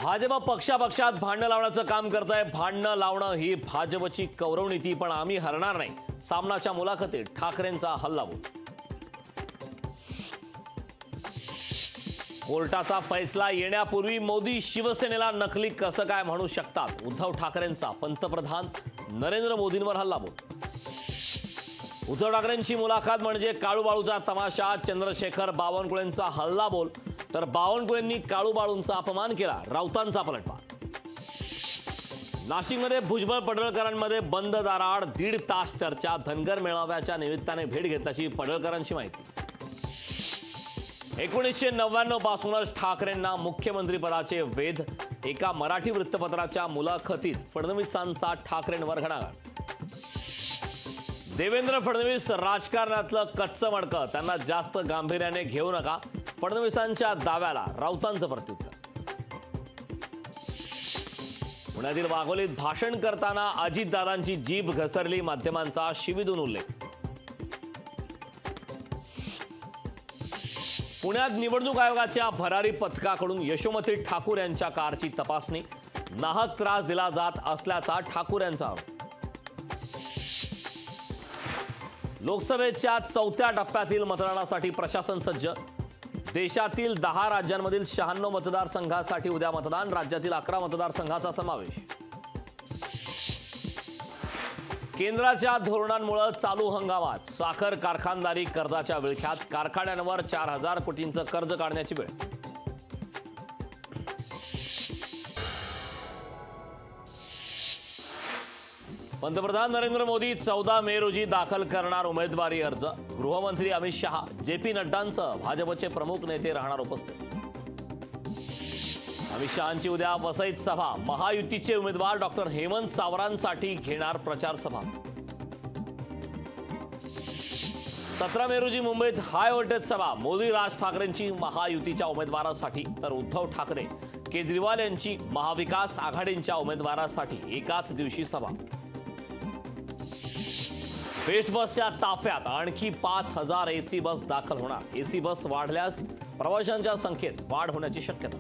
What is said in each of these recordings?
भाजप पक्षात भांडण लावण्याचं काम करत आहे। भांडण लावणं ही भाजपची कौरवनीती, पण आम्ही हरणार नाही। सामनाच्या मुलाखतीत ठाकरेंचा हल्लाबोल। कोर्टाचा फैसला येण्यापूर्वी मोदी शिवसेनेला नकली कसं काय म्हणू शकतात? उद्धव ठाकरेंचा पंतप्रधान नरेंद्र मोदींवर हल्लाबोल। उद्धव ठाकरेंची मुलाखत म्हणजे काळूबाळूचा तमाशा। चंद्रशेखर बावनकुळेंचा हल्लाबोल, तर बावनकुळेंनी काळूबाळूंचा अपमान केला। राऊतांचा पलटवार। नाशिकमध्ये भुजबळ पडळकरांमध्ये बंद दाराआड 1.5 तास चर्चा। धनगर मेळाव्याच्या निमित्ताने भेट घेतल्याची पडळकरांची माहिती। 1999 पासूनच ठाकरेंना मुख्यमंत्रीपदाचे वेध। एका मराठी वृत्तपत्राच्या मुलाखतीत फडणवीसांचा ठाकरेंवर घणाघात। देवेंद्र फडणवीस राजकारणातलं कच्चं मडकं, त्यांना जास्त गांभीर्याने घेऊ नका। फडणवीसांच्या दाव्याला राऊतांचं प्रत्युत्तर। पुण्यातील वाघोलीत भाषण करताना अजितदादांची जीभ घसरली। माध्यमांचा शिवीदून उल्लेख। पुण्यात निवडणूक आयोगाच्या भरारी पथकाकडून यशोमती ठाकूर यांच्या कारची तपासणी। नाहक त्रास दिला जात असल्याचा ठाकूर यांचा आरोप। लोकसभेच्या 4थ्या टप्प्यातील मतदानासाठी प्रशासन सज्ज। देशातील 10 राज्यांमधील 96 मतदारसंघासाठी उद्या मतदान। राज्यातील 11 मतदारसंघाचा समावेश। केंद्राच्या धोरणांमुळे चालू हंगामात साखर कारखानदारी कर्जाच्या विळख्यात। कारखान्यांवर 4000 कोटींचं कर्ज काढण्याची वेळ। पंतप्रधान नरेंद्र मोदी 14 मे रोजी दाखल करणार उमेदवारी अर्ज। गृहमंत्री अमित शहा, जेपी नड्डांसह भाजपचे प्रमुख नेते राहणार उपस्थित। अमित शहांची उद्या वसईत सभा। महायुतीचे उमेदवार डॉक्टर हेमंत सावरांसाठी घेणार प्रचार सभा। 17 मे रोजी मुंबईत हाय व्होल्टेज सभा। मोदी राज ठाकरेंची महायुतीच्या उमेदवारासाठी, तर उद्धव ठाकरे केजरीवाल यांची महाविकास आघाडीच्या उमेदवारासाठी एकाच दिवशी सभा। बेस्ट बसच्या ताफ्यात आणखी 5000 एसी बस दाखल होणार। एसी बस वाढल्यास प्रवाशांच्या संख्येत वाढ होण्याची शक्यता।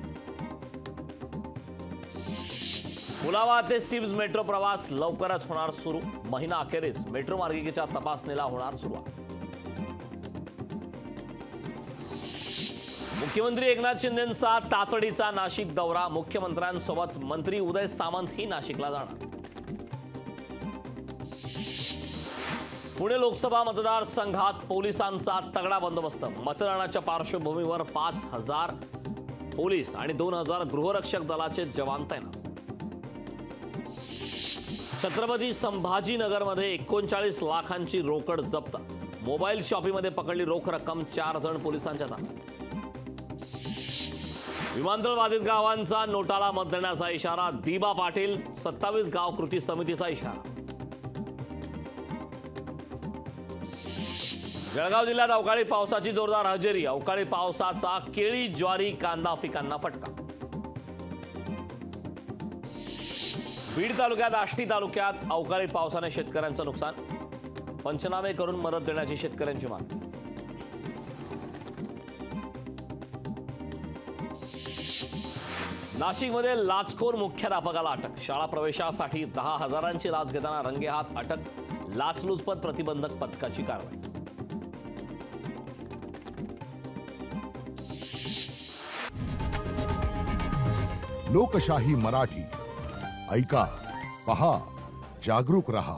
कुलाबा ते सिम्स मेट्रो प्रवास लवकरच होणार सुरू। महिना अखेरीस मेट्रो मार्गिकेच्या तपासणीला होणार सुरुवात। मुख्यमंत्री एकनाथ शिंदेंचा तातडीचा नाशिक दौरा। मुख्यमंत्र्यांसोबत मंत्री उदय सामंतही नाशिकला जाणार। पुणे लोकसभा मतदारसंघात पोलिसांचा तगडा बंदोबस्त। मतदानाच्या पार्श्वभूमीवर 5000 पोलीस आणि 2000 गृहरक्षक दलाचे जवान तैनात। छत्रपती संभाजीनगरमध्ये 39 लाखांची रोकड जप्त। मोबाईल शॉपीमध्ये पकडली रोख रक्कम। 4 जण पोलिसांच्या ताब्यात। विमानतळ बाधित गावांचा नोटाला मत देण्याचा इशारा। दिबा पाटील 27 गाव कृती समितीचा इशारा। जळगाव जिल्ह्यात अवकाळी पावसाची जोरदार हजेरी। अवकाळी पावसाचा केळी, ज्वारी, कांदा पिकांना फटका। बीड तालुक्यात, आष्टी तालुक्यात अवकाळी पावसाने शेतकऱ्यांचं नुकसान। पंचनामे करून मदत देण्याची शेतकऱ्यांची मागणी। नाशिकमध्ये लाचखोर मुख्याध्यापकाला अटक। शाळा प्रवेशासाठी 10,000ची लाच घेताना रंगेहात अटक। लाचलुचपत प्रतिबंधक पथकाची कारवाई। लोकशाही मराठी ऐका, पहा, जागरूक रहा।